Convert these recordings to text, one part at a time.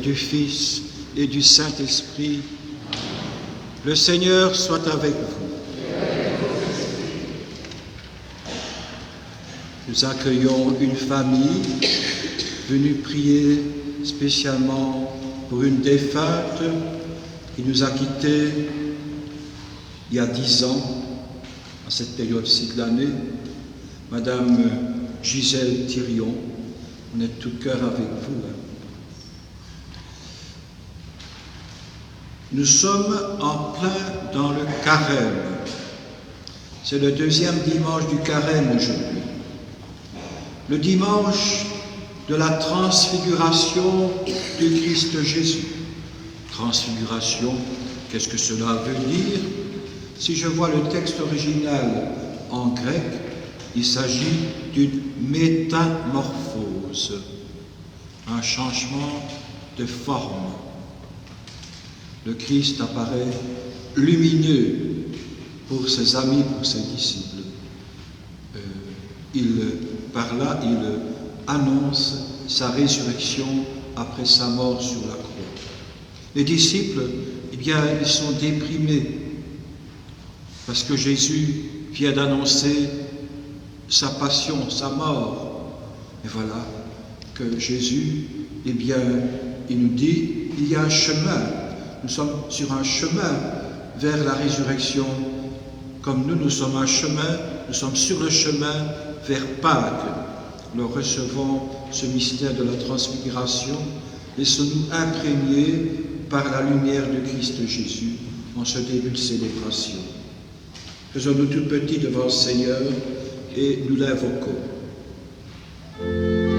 du Fils et du Saint-Esprit. Le Seigneur soit avec vous. Nous accueillons une famille venue prier spécialement pour une défunte qui nous a quittés il y a 10 ans, à cette période-ci de l'année, Madame Gisèle Thirion. On est de tout cœur avec vous. Nous sommes en plein dans le carême. C'est le 2e dimanche du carême aujourd'hui. Le dimanche de la transfiguration du Christ Jésus. Transfiguration, qu'est-ce que cela veut dire? Si je vois le texte original en grec, il s'agit d'une métamorphose, un changement de forme. Le Christ apparaît lumineux pour ses amis, pour ses disciples. Par là, il annonce sa résurrection après sa mort sur la croix. Les disciples, eh bien, ils sont déprimés parce que Jésus vient d'annoncer sa passion, sa mort. Et voilà que Jésus, eh bien, il nous dit, il y a un chemin. Nous sommes sur un chemin vers la résurrection. Comme nous sommes un chemin, nous sommes sur le chemin vers Pâques. Nous recevons ce mystère de la transfiguration. Laissons-nous imprégner par la lumière de Christ Jésus en ce début de célébration. Faisons-nous tout petits devant le Seigneur et nous l'invoquons. Amen.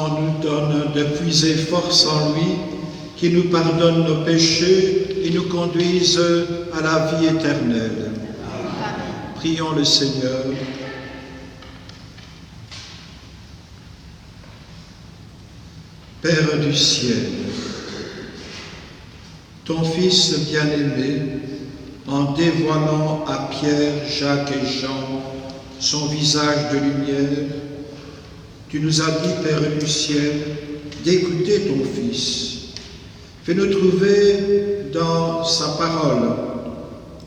Satan nous donne de puiser force en lui, qui nous pardonne nos péchés et nous conduise à la vie éternelle. Prions le Seigneur. Père du ciel, ton Fils bien-aimé, en dévoilant à Pierre, Jacques et Jean son visage de lumière, tu nous as dit, Père du ciel, d'écouter ton Fils. Fais-nous trouver dans sa parole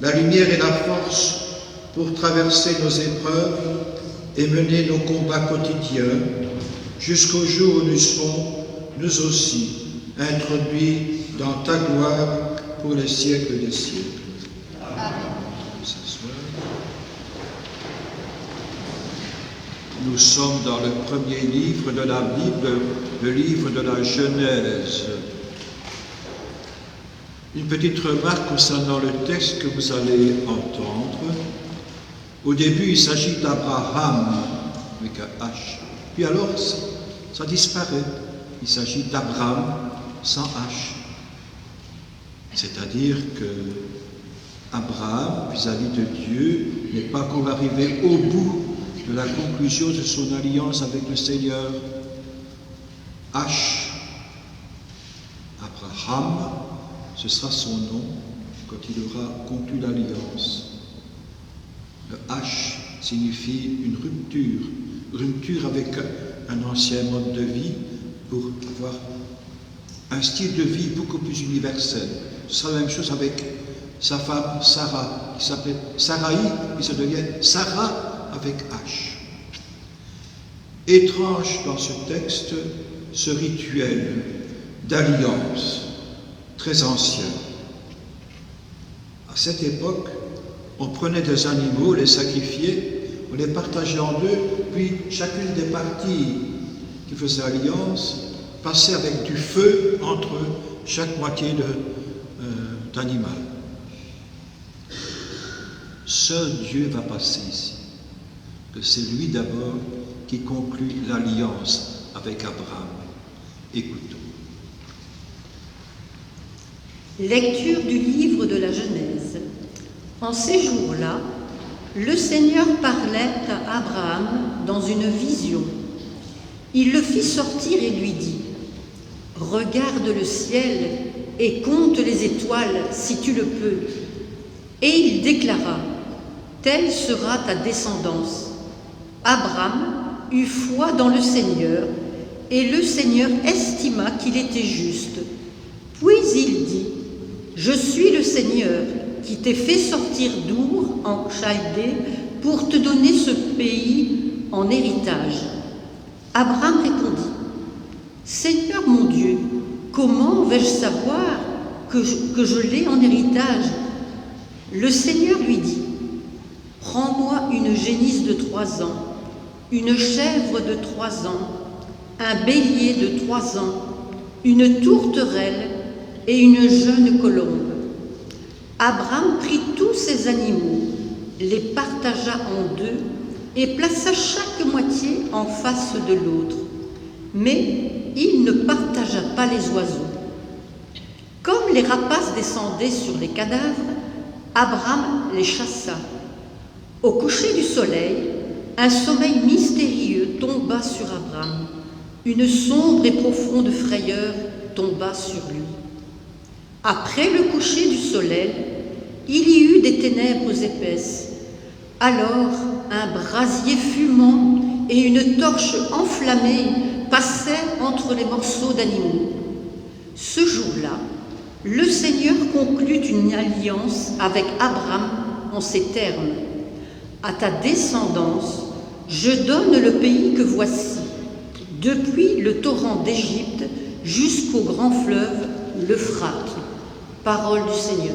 la lumière et la force pour traverser nos épreuves et mener nos combats quotidiens jusqu'au jour où nous serons, nous aussi, introduits dans ta gloire pour les siècles des siècles. Nous sommes dans le premier livre de la Bible, le livre de la Genèse. Une petite remarque concernant le texte que vous allez entendre. Au début, il s'agit d'Abraham, avec un H. Puis alors, ça disparaît. Il s'agit d'Abraham sans H. C'est-à-dire que Abraham, vis-à-vis de Dieu, n'est pas encore arrivé au bout de la conclusion de son alliance avec le Seigneur. H. Abraham, ce sera son nom quand il aura conclu l'alliance. Le H signifie une rupture avec un ancien mode de vie pour avoir un style de vie beaucoup plus universel. Ce sera la même chose avec sa femme Sarah, qui s'appelait Sarai, et ça devient Sarah avec H. Étrange dans ce texte, ce rituel d'alliance très ancien. À cette époque, on prenait des animaux, les sacrifiait, on les partageait en deux, puis chacune des parties qui faisaient alliance passait avec du feu entre chaque moitié d'animal. Seul Dieu va passer ici, que c'est lui d'abord qui conclut l'alliance avec Abraham. Écoutons. Lecture du livre de la Genèse. En ces jours-là, le Seigneur parlait à Abraham dans une vision. Il le fit sortir et lui dit : « Regarde le ciel et compte les étoiles si tu le peux. » Et il déclara : « Telle sera ta descendance. » Abraham eut foi dans le Seigneur, et le Seigneur estima qu'il était juste. Puis il dit : « Je suis le Seigneur qui t'ai fait sortir d'Our en Chaldée pour te donner ce pays en héritage. » Abraham répondit : « Seigneur mon Dieu, comment vais-je savoir que je l'ai en héritage ?» Le Seigneur lui dit : « Prends-moi une génisse de 3 ans, une chèvre de 3 ans, un bélier de 3 ans, une tourterelle et une jeune colombe. » Abraham prit tous ces animaux, les partagea en deux et plaça chaque moitié en face de l'autre. Mais il ne partagea pas les oiseaux. Comme les rapaces descendaient sur les cadavres, Abraham les chassa. Au coucher du soleil, un sommeil mystérieux tomba sur Abraham. Une sombre et profonde frayeur tomba sur lui. Après le coucher du soleil, il y eut des ténèbres épaisses. Alors un brasier fumant et une torche enflammée passaient entre les morceaux d'animaux. Ce jour-là, le Seigneur conclut une alliance avec Abraham en ces termes : « À ta descendance, je donne le pays que voici, depuis le torrent d'Égypte jusqu'au grand fleuve, l'Euphrate. » Parole du Seigneur.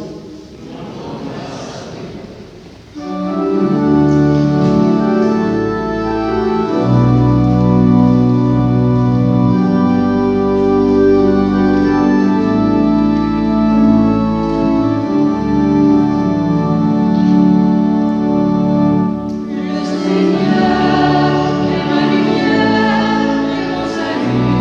Le Seigneur est ma lumière et mon salut.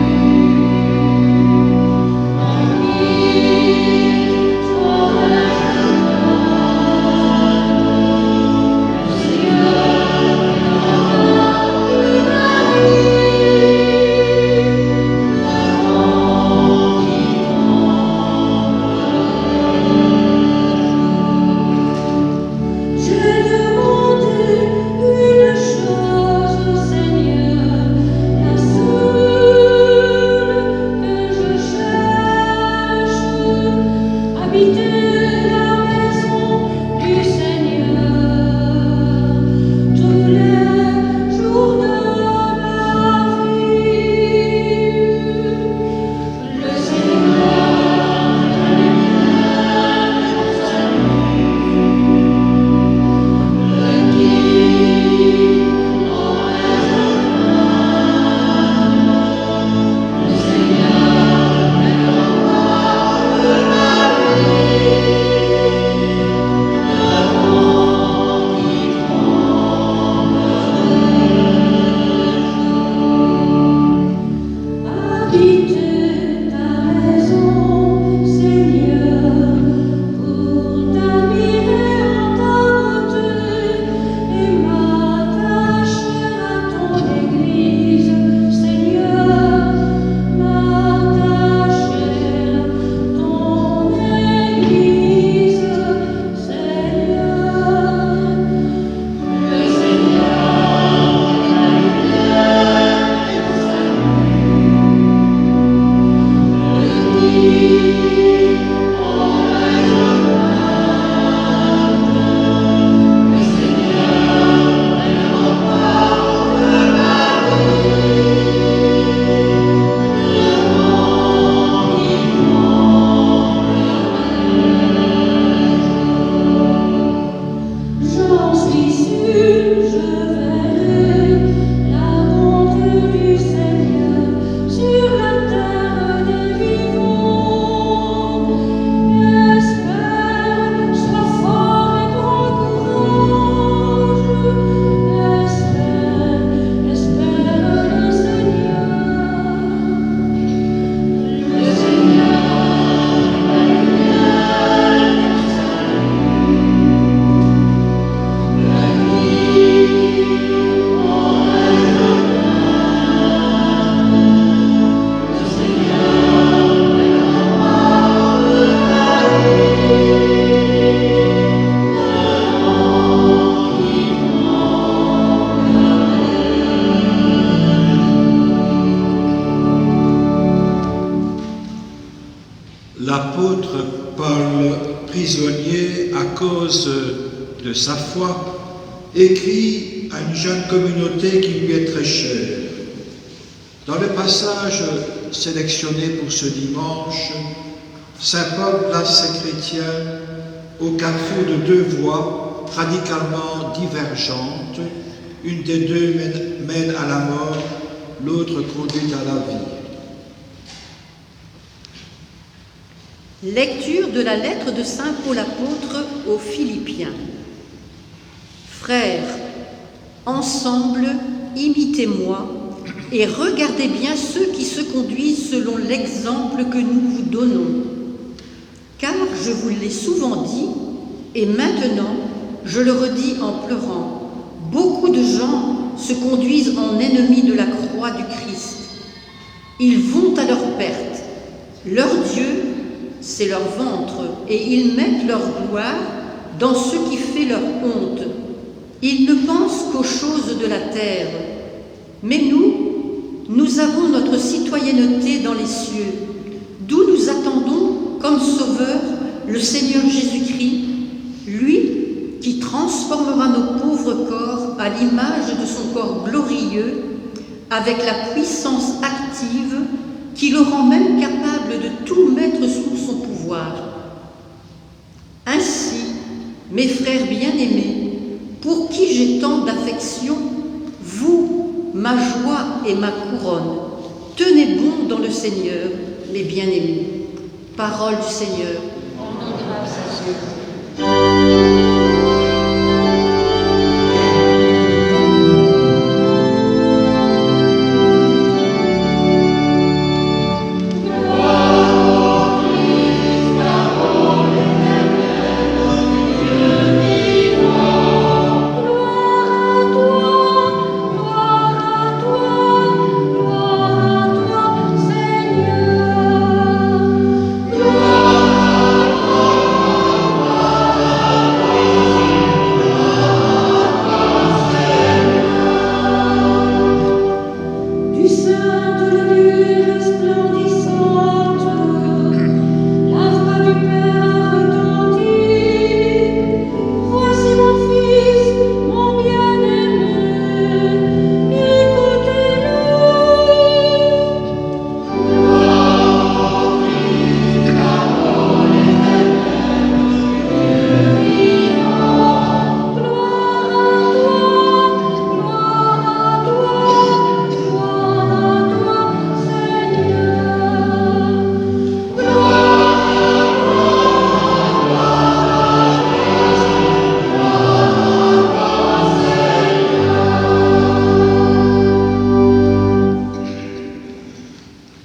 L'apôtre Paul, prisonnier à cause de sa foi, écrit à une jeune communauté qui lui est très chère. Dans le passage sélectionné pour ce dimanche, saint Paul place ses chrétiens au carrefour de deux voies radicalement divergentes. Une des deux mène à la mort, l'autre conduit à la vie. Lecture de la lettre de saint Paul apôtre aux Philippiens. Frères, ensemble, imitez-moi et regardez bien ceux qui se conduisent selon l'exemple que nous vous donnons. Car je vous l'ai souvent dit, et maintenant je le redis en pleurant, beaucoup de gens se conduisent en ennemis de la croix du Christ. Ils vont à leur perte. Leur Dieu, c'est leur ventre, et ils mettent leur gloire dans ce qui fait leur honte. Ils ne pensent qu'aux choses de la terre. Mais nous avons notre citoyenneté dans les cieux, d'où nous attendons comme sauveur le Seigneur Jésus-Christ, lui qui transformera nos pauvres corps à l'image de son corps glorieux, avec la puissance active qui le rend même capable de tout mettre sous son pouvoir. Ainsi, mes frères bien-aimés, pour qui j'ai tant d'affection, vous, ma joie et ma couronne, tenez bon dans le Seigneur, mes bien-aimés. Parole du Seigneur. Rendons grâce à Dieu. Seigneur.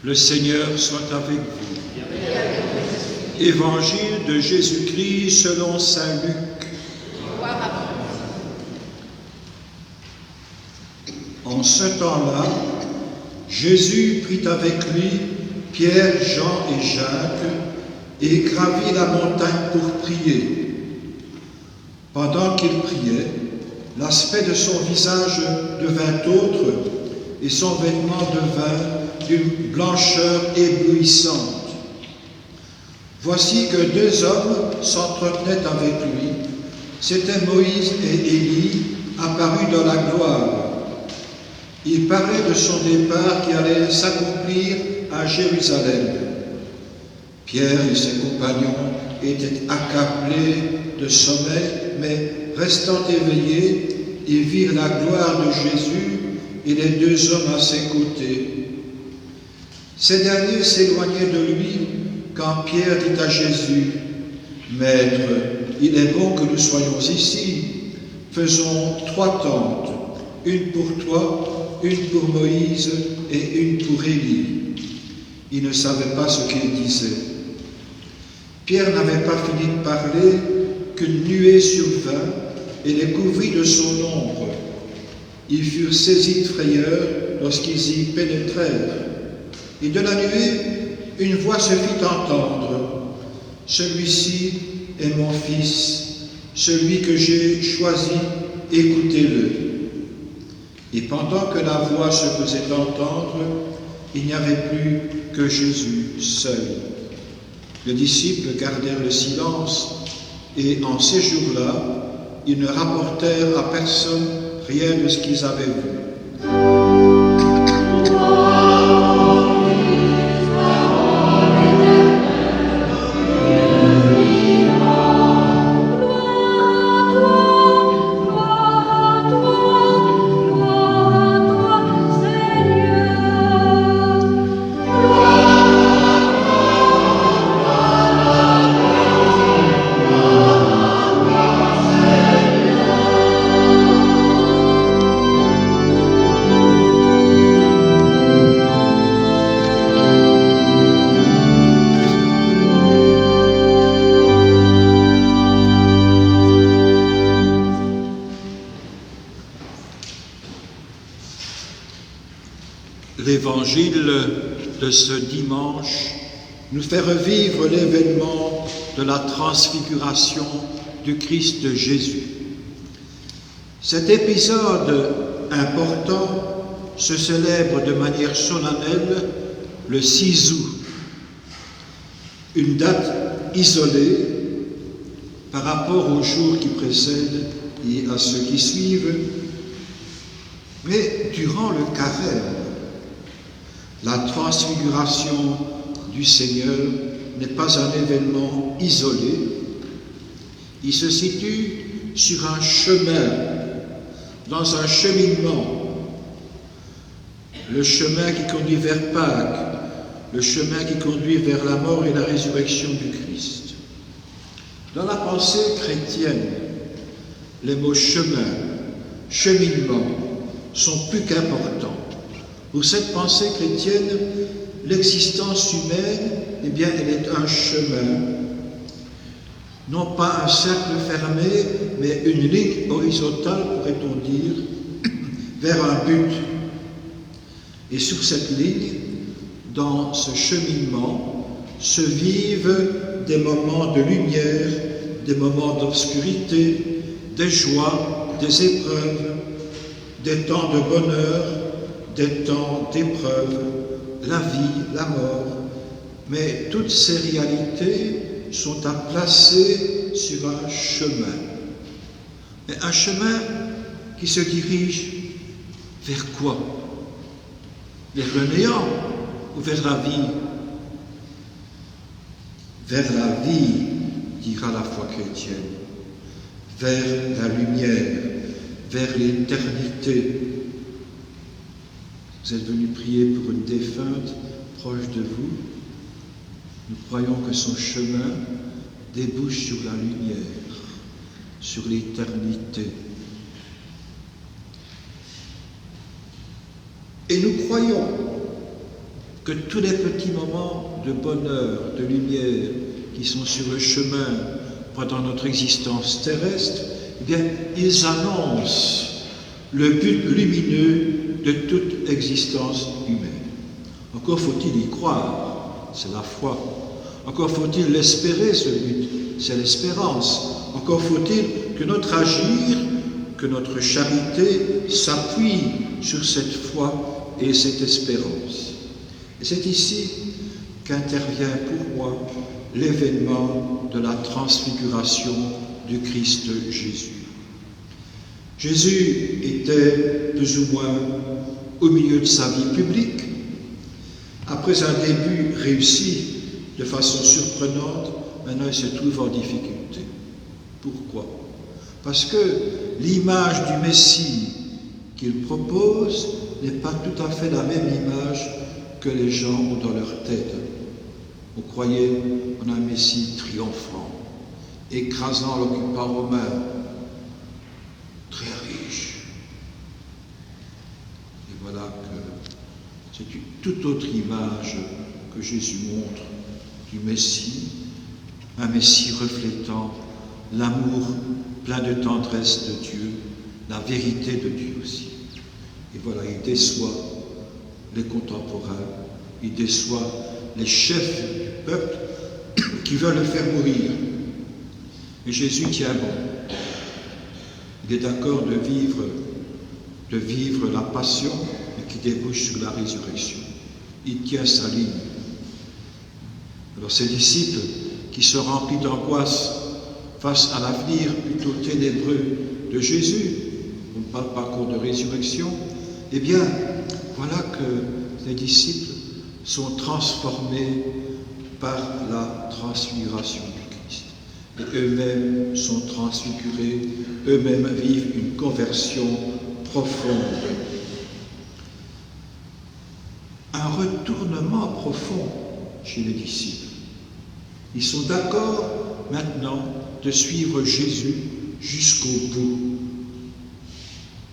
Le Seigneur soit avec vous. Évangile de Jésus-Christ selon saint Luc. En ce temps-là, Jésus prit avec lui Pierre, Jean et Jacques et gravit la montagne pour prier. Pendant qu'il priait, l'aspect de son visage devint autre et son vêtement devint d'une blancheur éblouissante. Voici que deux hommes s'entretenaient avec lui. C'étaient Moïse et Élie, apparus dans la gloire. Il parlait de son départ qui allait s'accomplir à Jérusalem. Pierre et ses compagnons étaient accablés de sommeil, mais restant éveillés, ils virent la gloire de Jésus et les deux hommes à ses côtés. Ces derniers s'éloignaient de lui quand Pierre dit à Jésus, « Maître, il est bon que nous soyons ici. Faisons 3 tentes, une pour toi, une pour Moïse et une pour Élie. » Il ne savait pas ce qu'il disait. Pierre n'avait pas fini de parler qu'une nuée survint et les couvrit de son ombre. Ils furent saisis de frayeur lorsqu'ils y pénétrèrent. Et de la nuée, une voix se fit entendre. « Celui-ci est mon Fils, celui que j'ai choisi, écoutez-le. » Et pendant que la voix se faisait entendre, il n'y avait plus que Jésus seul. Les disciples gardèrent le silence et en ces jours-là, ils ne rapportèrent à personne rien de ce qu'ils avaient vu. L'évangile de ce dimanche nous fait revivre l'événement de la transfiguration du Christ Jésus. Cet épisode important se célèbre de manière solennelle le 6 août, une date isolée par rapport aux jours qui précèdent et à ceux qui suivent, mais durant le carême. La transfiguration du Seigneur n'est pas un événement isolé, il se situe sur un chemin, dans un cheminement, le chemin qui conduit vers Pâques, le chemin qui conduit vers la mort et la résurrection du Christ. Dans la pensée chrétienne, les mots chemin, cheminement sont plus qu'importants. Pour cette pensée chrétienne, l'existence humaine, eh bien, elle est un chemin. Non pas un cercle fermé, mais une ligne horizontale, pourrait-on dire, vers un but. Et sur cette ligne, dans ce cheminement, se vivent des moments de lumière, des moments d'obscurité, des joies, des épreuves, des temps de bonheur, des temps d'épreuve, la vie, la mort. Mais toutes ces réalités sont à placer sur un chemin. Mais un chemin qui se dirige vers quoi? Vers le néant ou vers la vie? Vers la vie, dira la foi chrétienne, vers la lumière, vers l'éternité. Vous êtes venu prier pour une défunte proche de vous. Nous croyons que son chemin débouche sur la lumière, sur l'éternité. Et nous croyons que tous les petits moments de bonheur, de lumière qui sont sur le chemin pendant notre existence terrestre, eh bien, ils annoncent le but lumineux de toute existence humaine. Encore faut-il y croire, c'est la foi. Encore faut-il l'espérer, ce but, c'est l'espérance. Encore faut-il que notre agir, que notre charité s'appuie sur cette foi et cette espérance. Et c'est ici qu'intervient pour moi l'événement de la transfiguration du Christ Jésus. Jésus était plus ou moins au milieu de sa vie publique. Après un début réussi de façon surprenante, maintenant il se trouve en difficulté. Pourquoi? Parce que l'image du Messie qu'il propose n'est pas tout à fait la même image que les gens ont dans leur tête. Vous croyez en un Messie triomphant, écrasant l'occupant romain, très riche. Et voilà que c'est une toute autre image que Jésus montre du Messie, un Messie reflétant l'amour plein de tendresse de Dieu, la vérité de Dieu aussi. Et voilà, il déçoit les contemporains, il déçoit les chefs du peuple qui veulent le faire mourir. Et Jésus tient bon. Il est d'accord de vivre la passion, mais qui débouche sur la résurrection. Il tient sa ligne. Alors ses disciples, qui sont remplis d'angoisse face à l'avenir plutôt ténébreux de Jésus, on ne parle pas encore de résurrection, eh bien, voilà que les disciples sont transformés par la transfiguration du Christ. Et eux-mêmes sont transfigurés, eux-mêmes vivent une conversion profonde. Un retournement profond chez les disciples. Ils sont d'accord maintenant de suivre Jésus jusqu'au bout.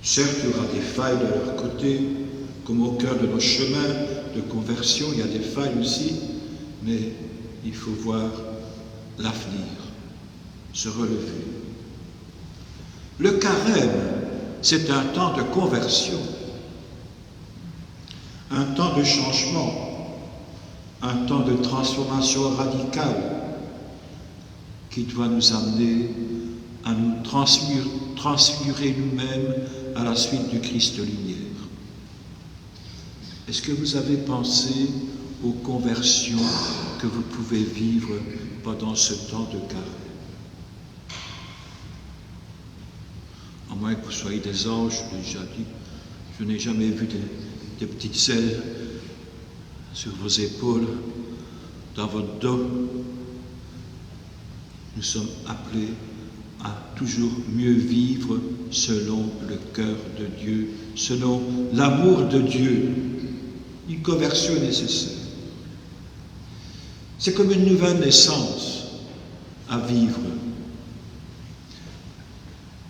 Certes, il y aura des failles de leur côté, comme au cœur de nos chemins de conversion, il y a des failles aussi, mais il faut voir l'avenir, se relever. Le carême, c'est un temps de conversion, un temps de changement, un temps de transformation radicale qui doit nous amener à nous transfigurer nous-mêmes à la suite du Christ lumière. Est-ce que vous avez pensé aux conversions que vous pouvez vivre pendant ce temps de carême? À moins que vous soyez des anges, je l'ai déjà dit, je n'ai jamais vu des petites ailes sur vos épaules, dans votre dos. Nous sommes appelés à toujours mieux vivre selon le cœur de Dieu, selon l'amour de Dieu. Une conversion nécessaire. C'est comme une nouvelle naissance à vivre.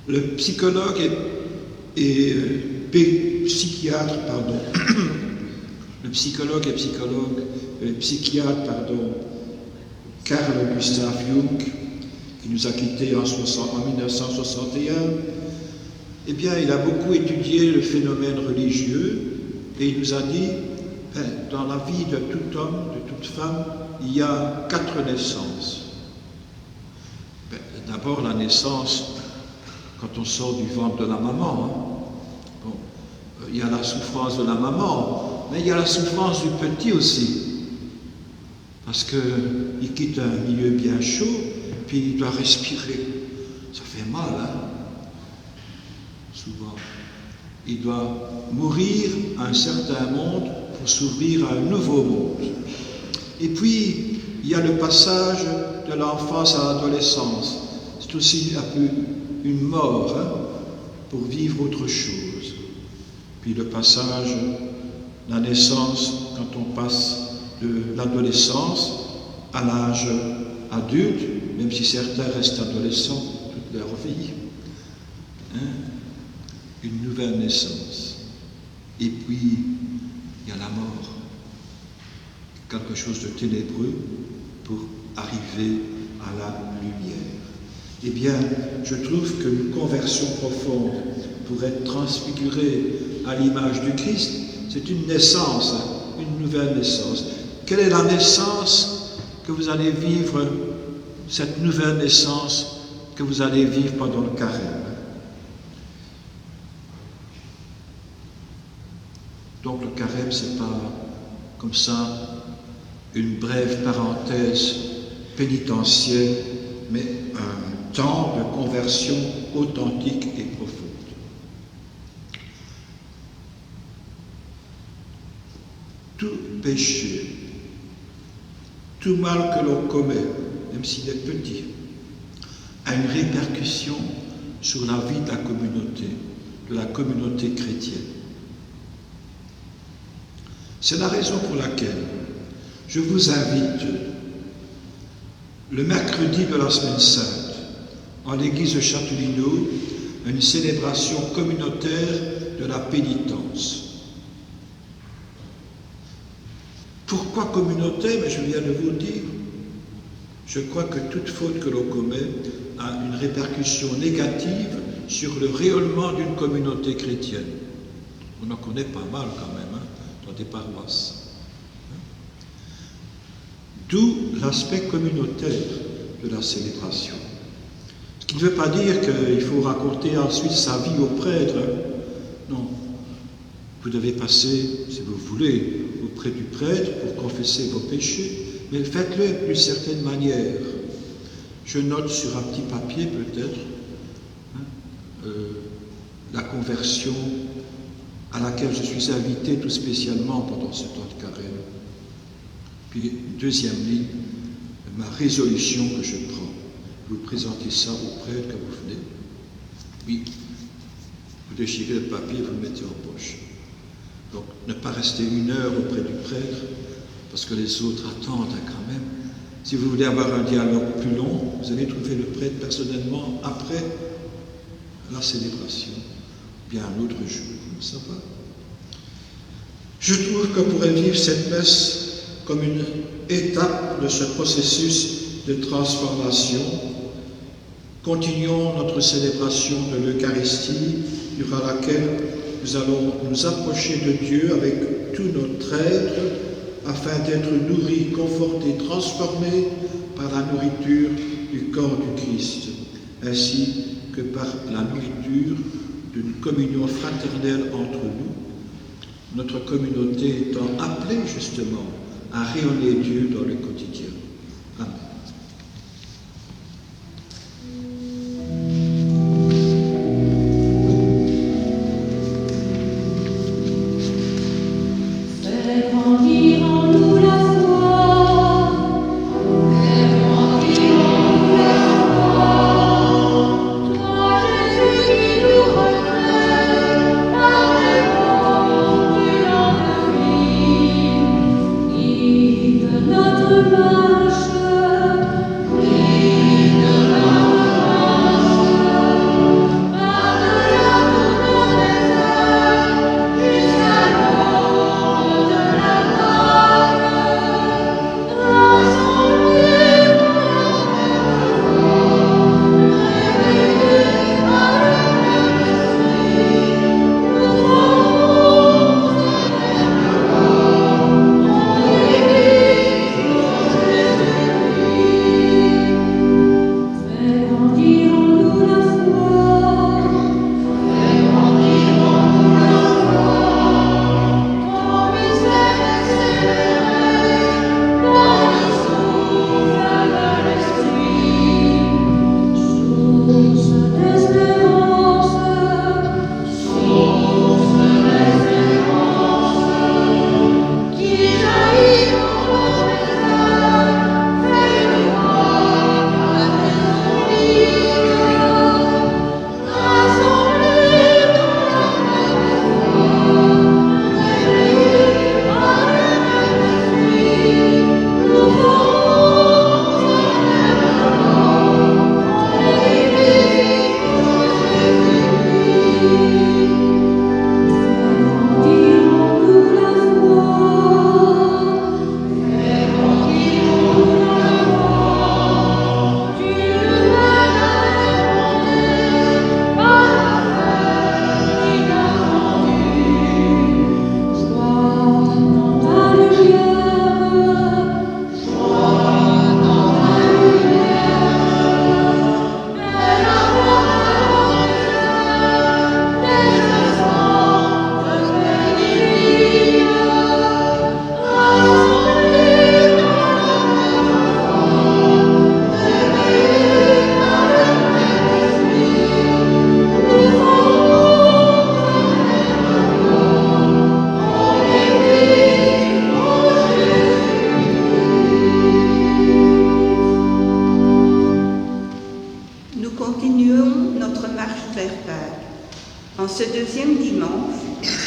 Le psychologue et psychiatre, Carl Gustav Jung, qui nous a quittés en 1961, eh bien, il a beaucoup étudié le phénomène religieux et il nous a dit, dans la vie de tout homme, de toute femme, il y a 4 naissances. D'abord, la naissance, quand on sort du ventre de la maman. Il y a la souffrance de la maman, mais il y a la souffrance du petit aussi. Parce qu'il quitte un milieu bien chaud, puis il doit respirer. Ça fait mal, hein? Souvent. Il doit mourir à un certain monde pour s'ouvrir à un nouveau monde. Et puis, il y a le passage de l'enfance à l'adolescence. C'est aussi un peu une mort, hein, pour vivre autre chose. Puis le passage, la naissance, quand on passe de l'adolescence à l'âge adulte, même si certains restent adolescents toute leur vie, hein, une nouvelle naissance. Et puis, il y a la mort. quelque chose de ténébreux pour arriver à la lumière. Eh bien, je trouve qu'une conversion profonde pour être transfigurée à l'image du Christ, c'est une naissance, une nouvelle naissance. Quelle est la naissance que vous allez vivre, cette nouvelle naissance que vous allez vivre pendant le carême? Donc le carême, c'est pas comme ça une brève parenthèse pénitentielle, mais un temps de conversion authentique et profonde. Tout péché, tout mal que l'on commet, même s'il est petit, a une répercussion sur la vie de la communauté chrétienne. C'est la raison pour laquelle je vous invite le mercredi de la Semaine Sainte, en l'église de Châtelineau, à une célébration communautaire de la pénitence. Pourquoi communautaire? Mais je viens de vous le dire. Je crois que toute faute que l'on commet a une répercussion négative sur le rayonnement d'une communauté chrétienne. On en connaît pas mal quand même, dans des paroisses. D'où l'aspect communautaire de la célébration. Ce qui ne veut pas dire qu'il faut raconter ensuite sa vie au prêtre. Non. Vous devez passer, si vous voulez, auprès du prêtre pour confesser vos péchés, mais faites-le d'une certaine manière. Je note sur un petit papier peut-être la conversion à laquelle je suis invité tout spécialement pendant ce temps de carême. Puis, deuxième ligne, ma résolution que je prends. Vous présentez ça au prêtre quand vous venez. Oui, vous déchirez le papier et vous le mettez en poche. Donc, ne pas rester 1 heure auprès du prêtre, parce que les autres attendent quand même. Si vous voulez avoir un dialogue plus long, vous allez trouver le prêtre personnellement après la célébration, bien un autre jour. Ça va. Je trouve qu'on pourrait vivre cette messe comme une étape de ce processus de transformation. Continuons notre célébration de l'Eucharistie, durant laquelle nous allons nous approcher de Dieu avec tout notre être, afin d'être nourris, confortés, transformés par la nourriture du corps du Christ, ainsi que par la nourriture d'une communion fraternelle entre nous, notre communauté étant appelée justement à rayonner Dieu dans le quotidien. Amen. Notre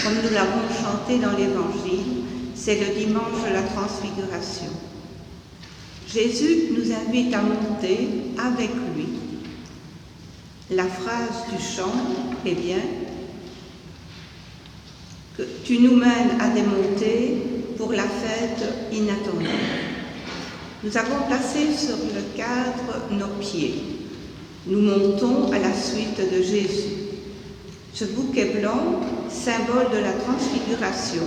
Comme nous l'avons chanté dans l'Évangile, c'est le dimanche de la Transfiguration. Jésus nous invite à monter avec lui. La phrase du chant est bien que tu nous mènes à des montées pour la fête inattendue. Nous avons placé sur le cadre nos pieds. Nous montons à la suite de Jésus. Ce bouquet blanc, symbole de la transfiguration,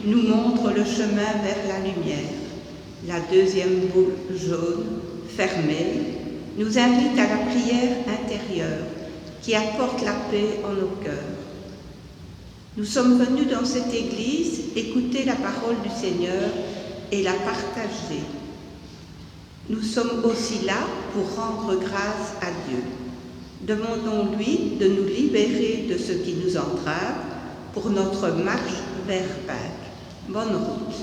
nous montre le chemin vers la lumière. La deuxième boule jaune, fermée, nous invite à la prière intérieure qui apporte la paix en nos cœurs. Nous sommes venus dans cette église écouter la parole du Seigneur et la partager. Nous sommes aussi là pour rendre grâce à Dieu. Demandons-lui de nous libérer de ce qui nous entrave pour notre marche vers Pâques. Bonne route.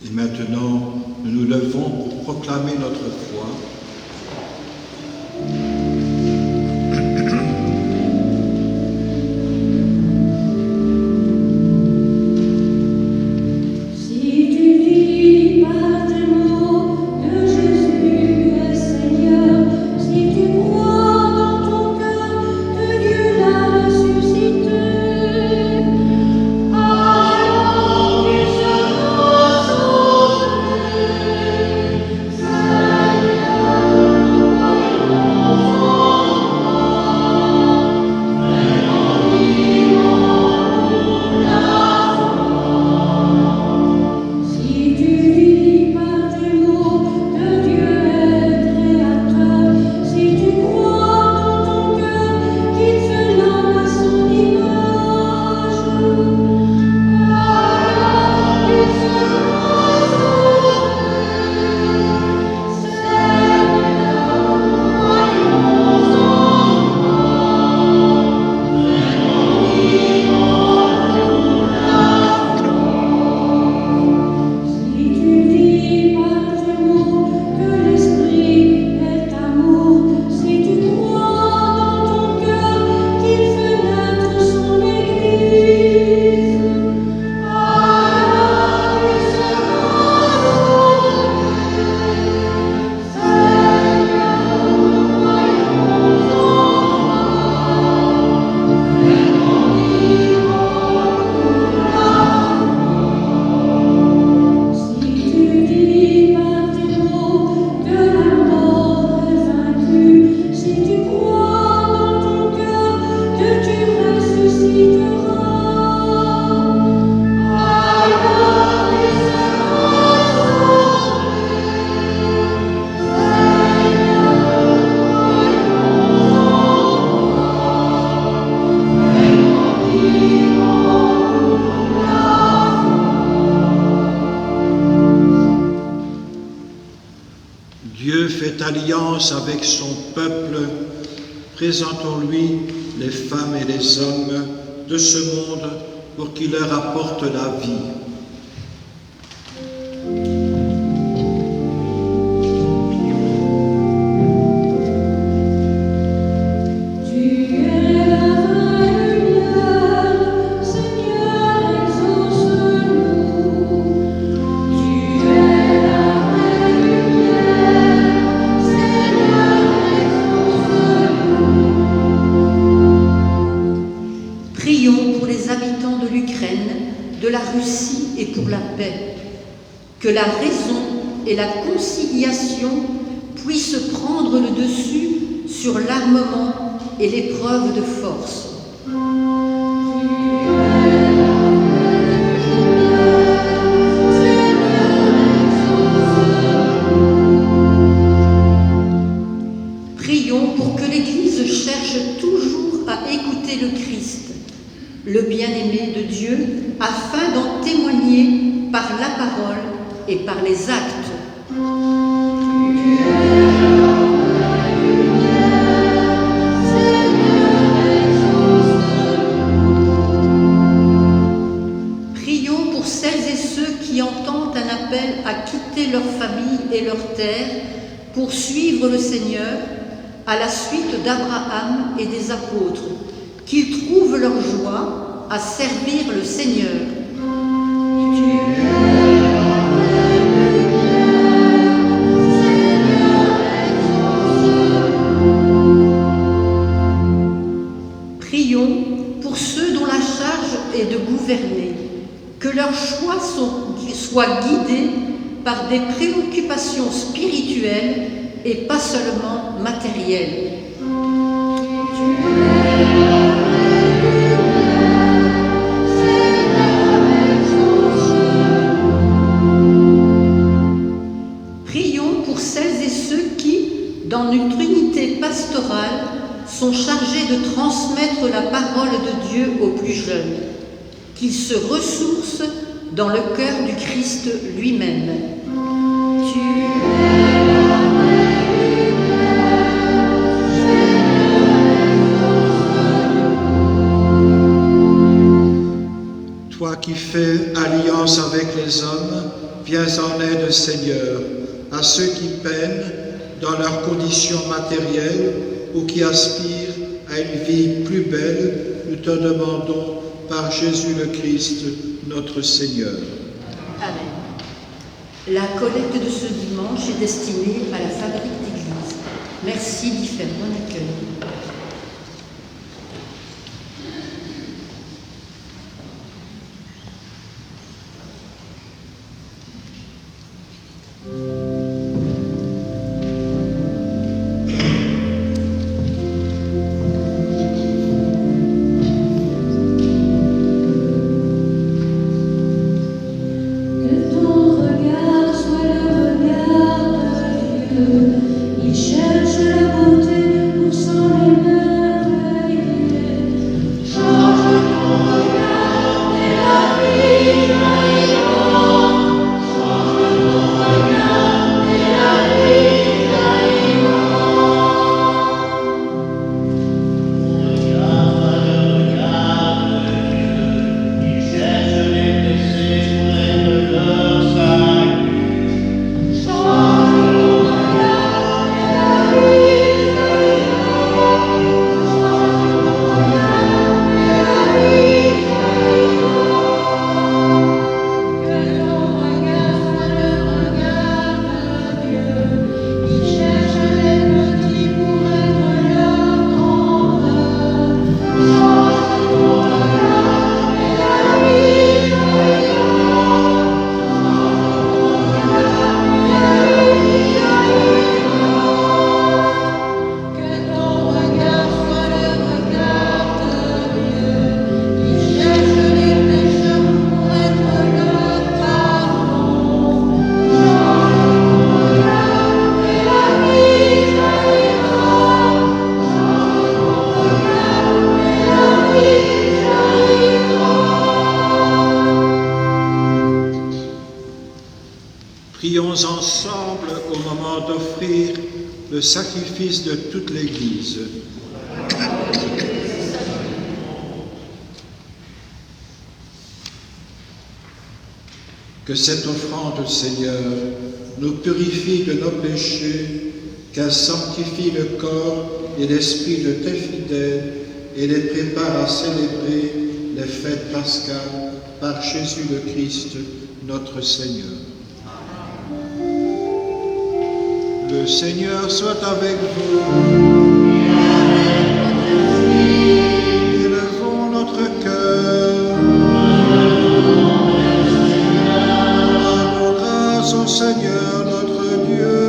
Et maintenant, nous nous levons pour proclamer notre foi. Alliance avec son peuple, présentons-lui les femmes et les hommes de ce monde pour qu'il leur apporte la vie. Que la raison et la conciliation puissent prendre le dessus sur l'armement et l'épreuve de force. Prions pour que l'Église cherche toujours à écouter le Christ, le bien-aimé de Dieu, afin d'en témoigner par la parole et par les actes. Prions pour familles et leurs terres pour suivre le Seigneur à la suite d'Abraham et des apôtres, qu'ils trouvent leur joie à servir le Seigneur. Prions pour ceux dont la charge est de gouverner, que leurs choix soient guidés par des préoccupations spirituelles et pas seulement matérielles. Prions pour celles et ceux qui, dans notre unité pastorale, sont chargés de transmettre la parole de Dieu aux plus jeunes, qu'ils se ressourcent dans le cœur du Christ lui-même. Toi qui fais alliance avec les hommes, viens en aide, Seigneur, à ceux qui peinent dans leurs conditions matérielles ou qui aspirent à une vie plus belle. Nous te demandons par Jésus le Christ, notre Seigneur. Amen. La collecte de ce dimanche est destinée à la Fabrique d'Église. Merci d'y faire mon accueil. Prions ensemble au moment d'offrir le sacrifice de toute l'Église. Que cette offrande, Seigneur, nous purifie de nos péchés, qu'elle sanctifie le corps et l'esprit de tes fidèles et les prépare à célébrer les fêtes pascales par Jésus le Christ, notre Seigneur. Le Seigneur soit avec vous. Élevons notre cœur. Rendons grâce au Seigneur notre Dieu.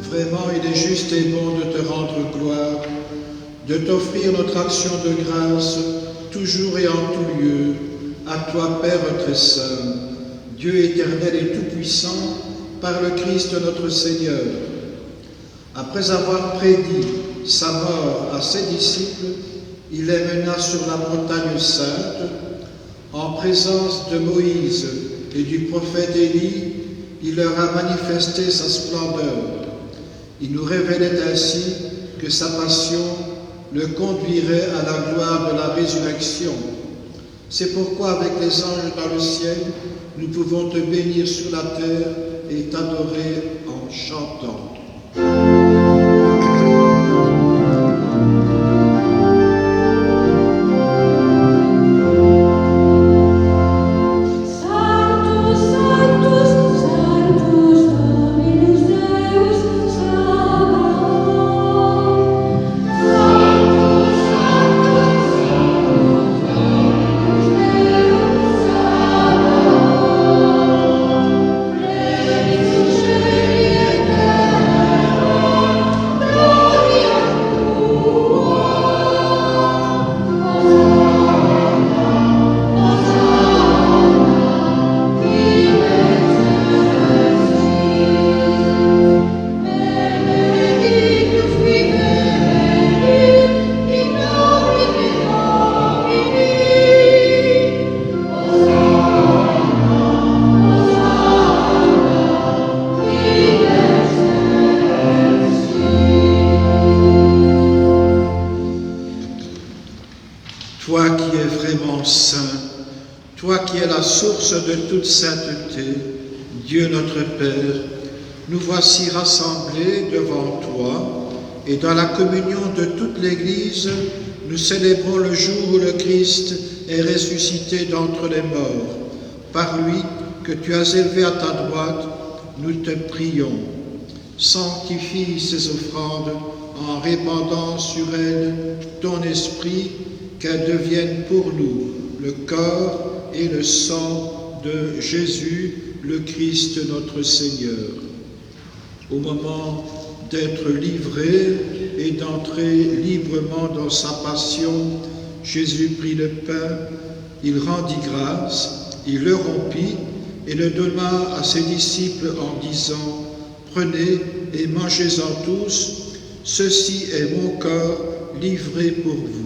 Vraiment, il est juste et bon de te rendre gloire, de t'offrir notre action de grâce, toujours et en tout lieu. À toi, Père très saint, Dieu éternel et tout-puissant, par le Christ notre Seigneur. Après avoir prédit sa mort à ses disciples, il les mena sur la montagne sainte. En présence de Moïse et du prophète Élie, il leur a manifesté sa splendeur. Il nous révélait ainsi que sa passion le conduirait à la gloire de la résurrection. C'est pourquoi avec les anges dans le ciel, nous pouvons te bénir sur la terre et t'adorer en chantant. Toi qui es vraiment saint, toi qui es la source de toute sainteté, Dieu notre Père, nous voici rassemblés devant toi et dans la communion de toute l'Église, nous célébrons le jour où le Christ est ressuscité d'entre les morts. Par lui que tu as élevé à ta droite, nous te prions. Sanctifie ces offrandes en répandant sur elles ton esprit, qu'elles deviennent pour nous le corps et le sang de Jésus, le Christ notre Seigneur. Au moment d'être livré et d'entrer librement dans sa passion, Jésus prit le pain, il rendit grâce, il le rompit et le donna à ses disciples en disant « Prenez et mangez-en tous, ceci est mon corps livré pour vous. »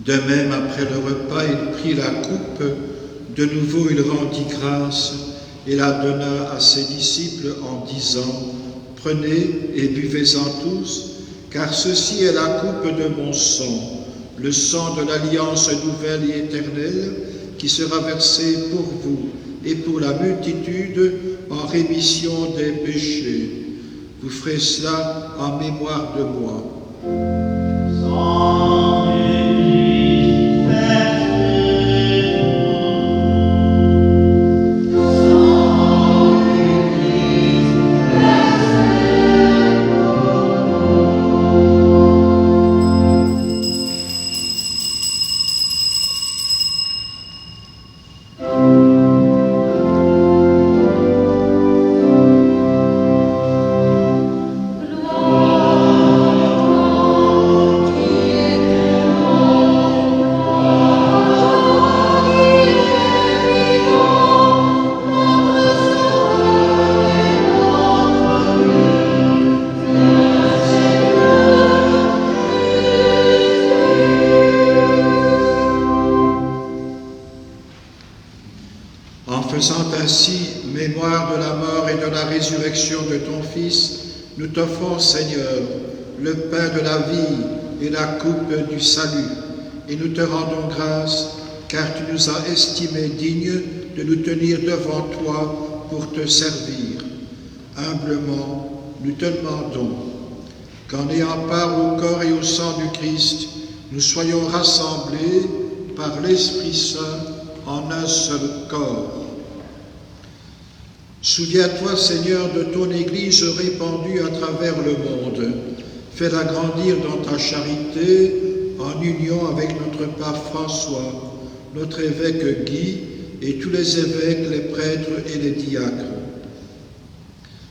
De même, après le repas, il prit la coupe, de nouveau il rendit grâce et la donna à ses disciples en disant « Prenez et buvez-en tous, car ceci est la coupe de mon sang, le sang de l'alliance nouvelle et éternelle, qui sera versé pour vous et pour la multitude en rémission des péchés. Vous ferez cela en mémoire de moi. » Faisant ainsi mémoire de la mort et de la résurrection de ton Fils, nous t'offrons, Seigneur, le pain de la vie et la coupe du salut, et nous te rendons grâce, car tu nous as estimés dignes de nous tenir devant toi pour te servir. Humblement, nous te demandons qu'en ayant part au corps et au sang du Christ, nous soyons rassemblés par l'Esprit Saint en un seul corps. Souviens-toi, Seigneur, de ton Église répandue à travers le monde. Fais-la grandir dans ta charité, en union avec notre pape François, notre évêque Guy et tous les évêques, les prêtres et les diacres.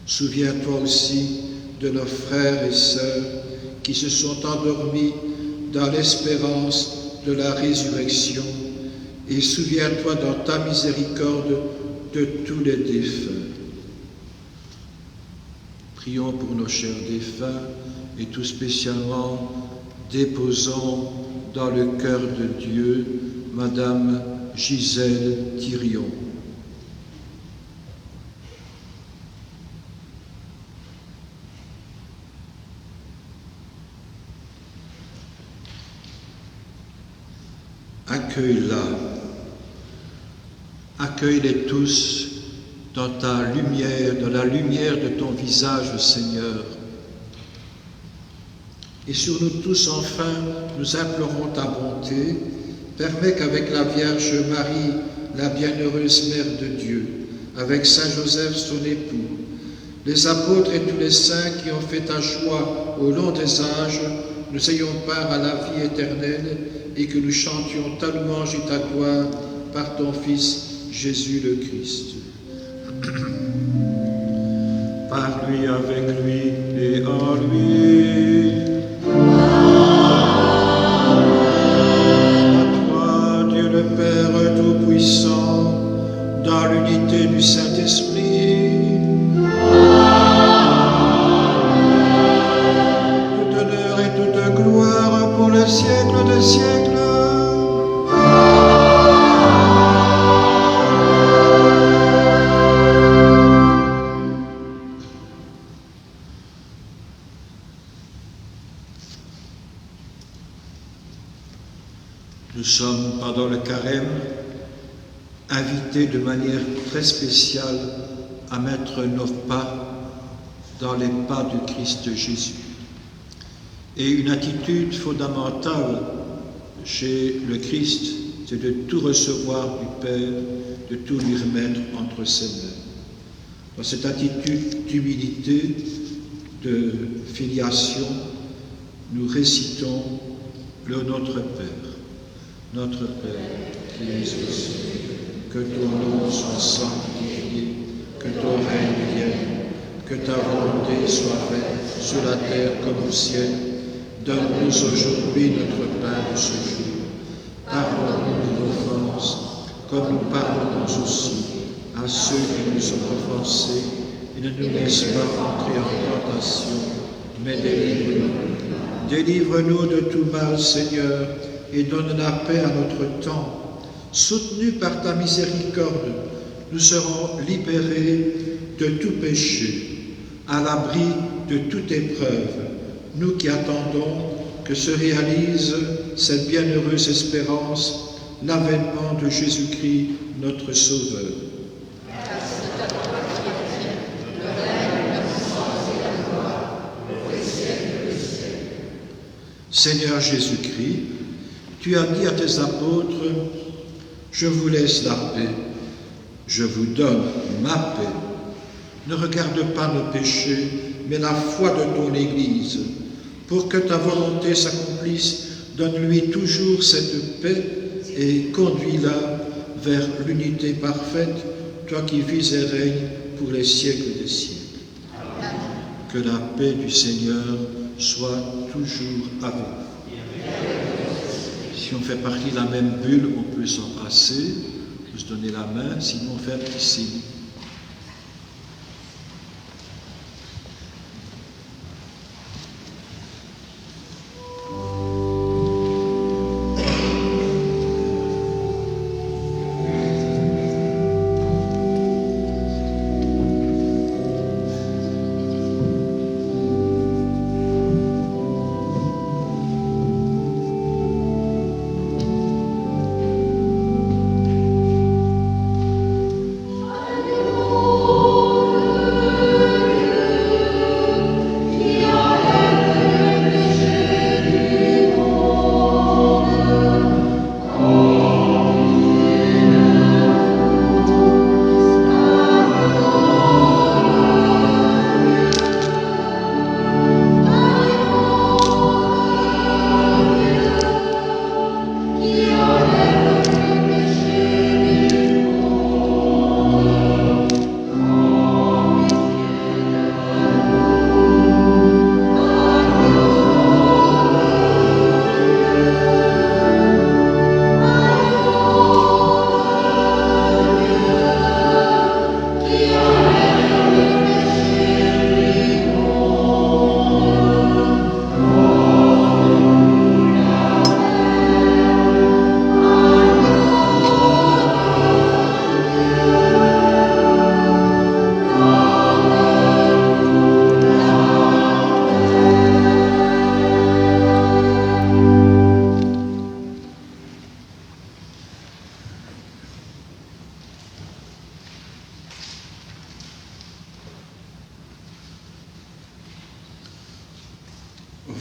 Souviens-toi aussi de nos frères et sœurs qui se sont endormis dans l'espérance de la résurrection, et souviens-toi dans ta miséricorde de tous les défunts. Prions pour nos chers défunts et tout spécialement déposons dans le cœur de Dieu Madame Gisèle Thirion. Accueille-la, accueille-les tous dans ta lumière, dans la lumière de ton visage, Seigneur. Et sur nous tous, enfin, nous implorons ta bonté. Permets qu'avec la Vierge Marie, la bienheureuse Mère de Dieu, avec Saint Joseph, son époux, les apôtres et tous les saints qui ont fait ta joie au long des âges, nous ayons part à la vie éternelle et que nous chantions ta louange et ta gloire par ton Fils, Jésus le Christ. Par lui, avec lui et en lui. À toi, Dieu le Père Tout-Puissant, dans l'unité du Saint-Esprit, tout honneur et toute gloire pour le siècle des siècles. Nous sommes, pendant le carême, invités de manière très spéciale à mettre nos pas dans les pas du Christ Jésus. Et une attitude fondamentale chez le Christ, c'est de tout recevoir du Père, de tout lui remettre entre ses mains. Dans cette attitude d'humilité, de filiation, nous récitons le Notre Père. Notre Père, qui es aux cieux, que ton nom soit sanctifié, que ton règne vienne, que ta volonté soit faite sur la terre comme au ciel. Donne-nous aujourd'hui notre pain de ce jour. Pardonne-nous nos offenses, comme nous pardonnons aussi à ceux qui nous ont offensés, et ne nous laisse pas entrer en tentation, mais délivre-nous. Délivre-nous de tout mal, Seigneur, et donne la paix à notre temps. Soutenus par ta miséricorde, nous serons libérés de tout péché, à l'abri de toute épreuve, nous qui attendons que se réalise cette bienheureuse espérance, l'avènement de Jésus-Christ, notre Sauveur. Seigneur Jésus-Christ, tu as dit à tes apôtres, « Je vous laisse la paix, je vous donne ma paix. Ne regarde pas nos péchés, mais la foi de ton Église. Pour que ta volonté s'accomplisse, donne-lui toujours cette paix et conduis-la vers l'unité parfaite, toi qui vis et règnes pour les siècles des siècles. Que la paix du Seigneur soit toujours avec vous. Si on fait partie de la même bulle, on peut s'embrasser, on peut se donner la main, sinon on fait un petit signe. Alleluia.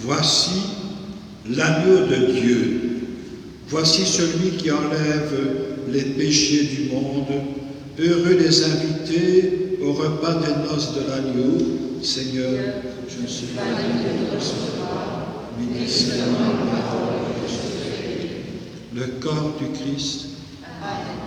Voici l'agneau de Dieu. Voici celui qui enlève les péchés du monde. Heureux les invités au repas des noces de l'agneau. Seigneur, je ne suis pas digne de recevoir, mais dis seulement une parole que je ferai. Le corps du Christ. Amen.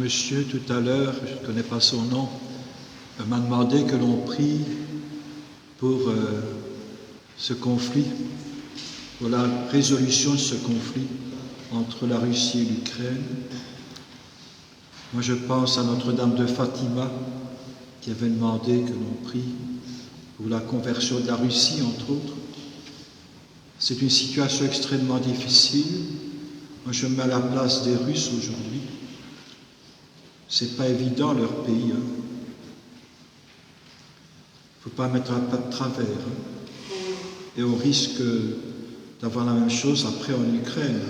monsieur tout à l'heure, je ne connais pas son nom, m'a demandé que l'on prie pour ce conflit, pour la résolution de ce conflit entre la Russie et l'Ukraine. Moi, je pense à Notre-Dame de Fatima, qui avait demandé que l'on prie pour la conversion de la Russie, entre autres. C'est une situation extrêmement difficile. Moi, je me mets à la place des Russes aujourd'hui. C'est pas évident, leur pays. Il ne faut pas mettre un pas de travers. Et on risque d'avoir la même chose après en Ukraine,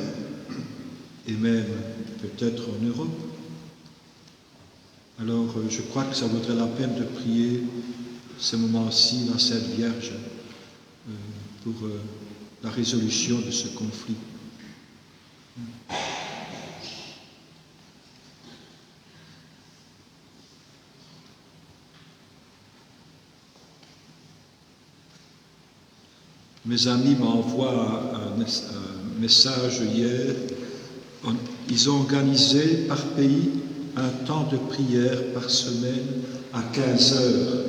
et même peut-être en Europe. Alors, je crois que ça vaudrait la peine de prier ces moments-ci, la Sainte Vierge, pour la résolution de ce conflit. Mes amis m'envoient un message hier. Ils ont organisé par pays un temps de prière par semaine à 15 heures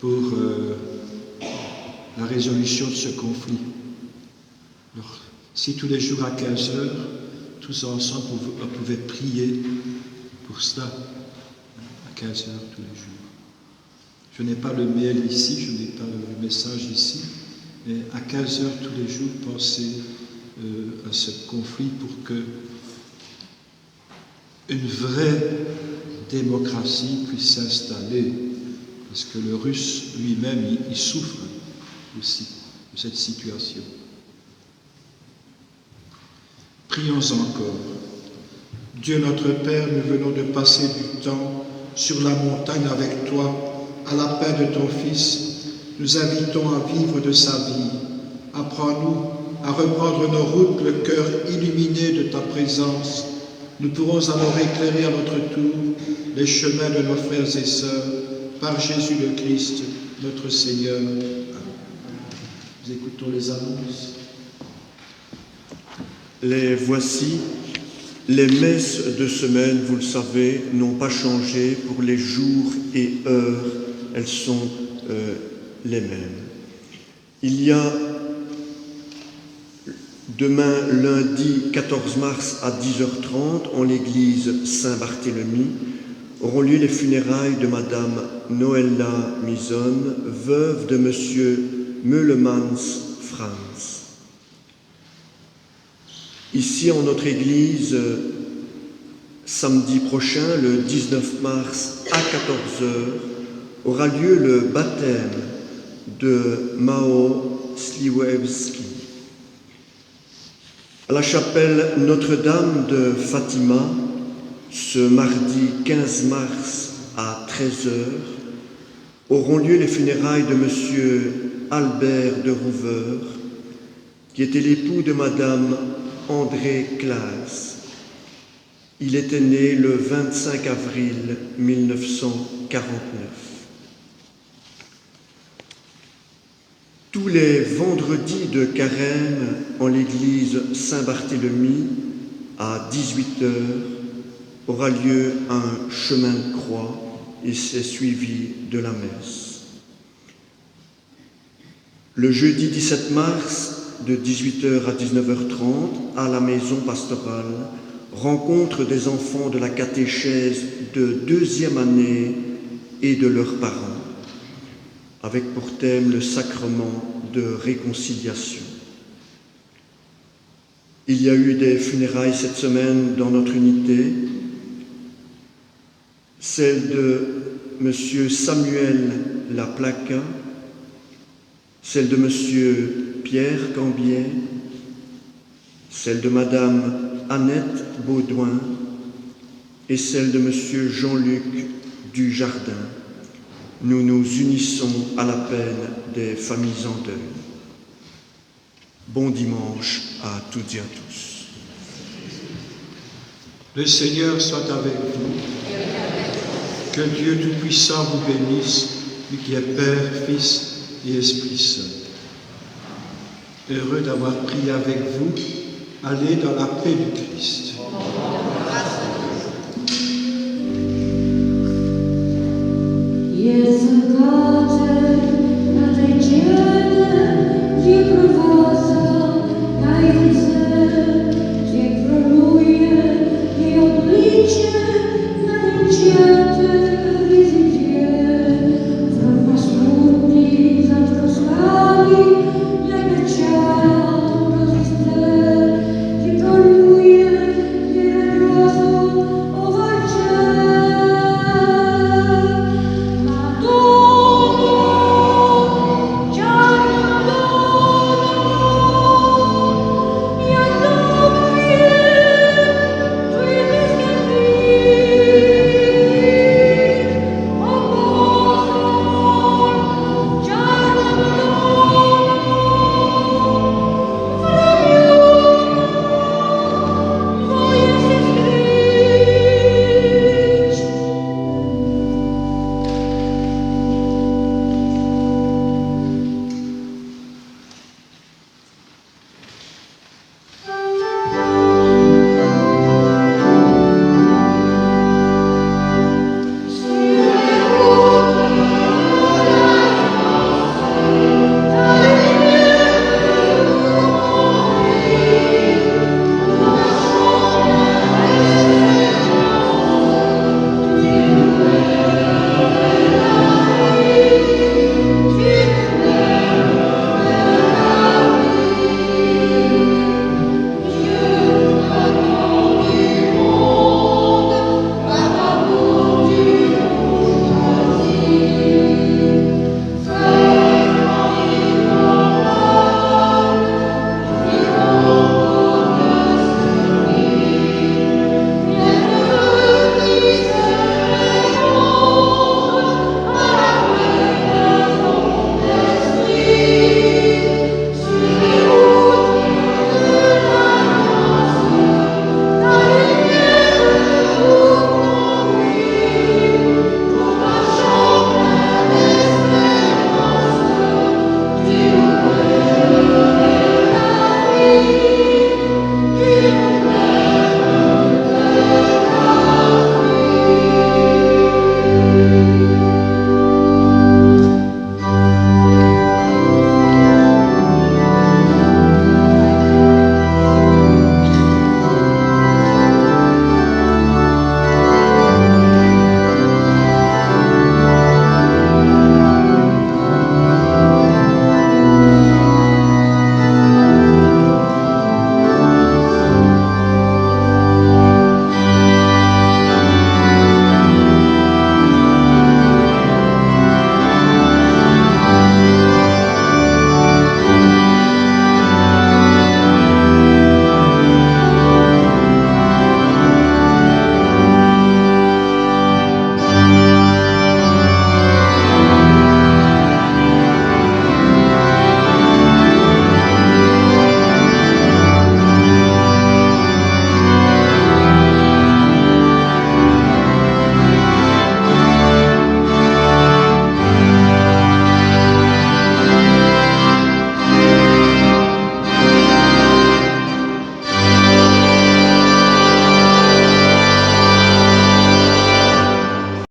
pour la résolution de ce conflit. Alors, si tous les jours à 15 heures, tous ensemble, on pouvait prier pour cela, à 15 heures tous les jours. Je n'ai pas le mail ici, je n'ai pas le message ici, mais à 15 heures tous les jours, pensez à ce conflit pour que une vraie démocratie puisse s'installer, parce que le Russe lui-même, il souffre aussi de cette situation. Prions encore. Dieu notre Père, nous venons de passer du temps sur la montagne avec toi, à l'appel de ton Fils. Nous invitons à vivre de sa vie. Apprends-nous à reprendre nos routes, le cœur illuminé de ta présence. Nous pourrons alors éclairer à notre tour les chemins de nos frères et sœurs, par Jésus le Christ, notre Seigneur. Nous écoutons les annonces. Les voici, les messes de semaine, vous le savez, n'ont pas changé pour les jours et heures, elles sont les mêmes. Il y a demain, lundi 14 mars à 10h30, en l'église Saint-Barthélemy, auront lieu les funérailles de Madame Noëlla Mison, veuve de Monsieur Meulemans Franz. Ici, en notre église, samedi prochain, le 19 mars à 14h, aura lieu le baptême de Mao Sliwewski. À la chapelle Notre-Dame de Fatima, ce mardi 15 mars à 13h, auront lieu les funérailles de Monsieur Albert de Rouver, qui était l'époux de Madame André Claes. Il était né le 25 avril 1949. Tous les vendredis de carême, en l'église Saint-Barthélemy, à 18h, aura lieu un chemin de croix et c'est suivi de la messe. Le jeudi 17 mars, de 18h à 19h30, à la maison pastorale, rencontre des enfants de la catéchèse de 2e année et de leurs parents, avec pour thème le sacrement de réconciliation. Il y a eu des funérailles cette semaine dans notre unité, celle de M. Samuel Laplaca, celle de M. Pierre Cambier, celle de Madame Annette Baudouin et celle de M. Jean-Luc Dujardin. Nous nous unissons à l'appel des familles en deuil. Bon dimanche à toutes et à tous. Le Seigneur soit avec vous. Que Dieu Tout-Puissant vous bénisse, lui qui est Père, Fils et Esprit Saint. Heureux d'avoir prié avec vous, allez dans la paix du Christ.